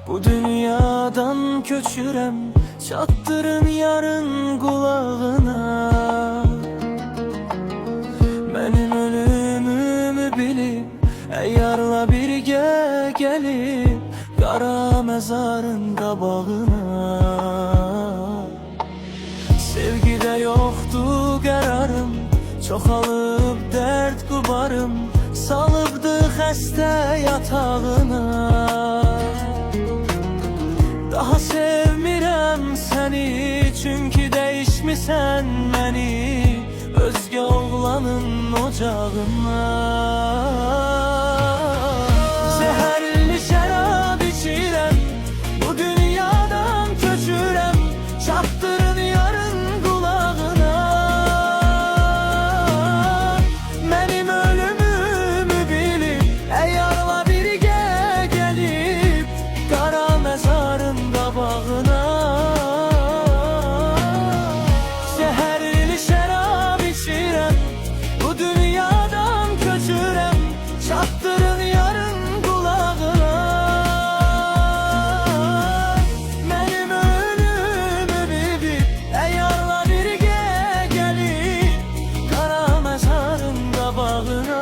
bu dünyadan köçürəm. Çatdırın yarın qulağına, mənim ölümümü bilib əyyarla birgə gəlib qara məzarın qabağına. Sevgidə yoxdur qərarım, çoxalıb dərd qubarım, salıbdı xəstə yatağına. Daha sevmirəm səni, çünki dəyişmisən məni özgə oğlanın ocağına. Zəhərli şərab içirəm, bu dünyadan köçürəm. Çatdırın yarın qulağına, mənim ölümümü bilib əyyarla birgə gəlib qara məzarın qabağına. Zəhərli şərab içirəm, bu dünyadan köçürəm. Çatdırın yarın qulağına, mənim ölümümü bilib əyyarla birgə gəlib qara məzarın qabağına.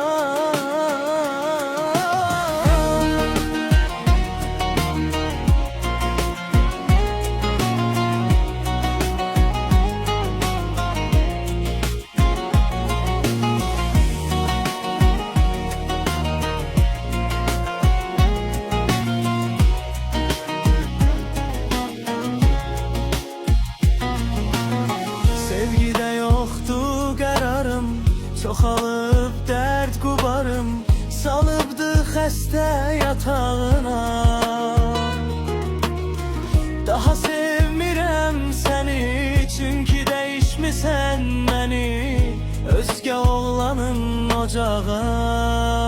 Sevgidə yoxdur qərarım, çoxalıb dərd qubarım, salıbdı xəstə yatağına. Daha sevmirəm səni, çünki dəyişmisən məni özgə oğlanın ocağına.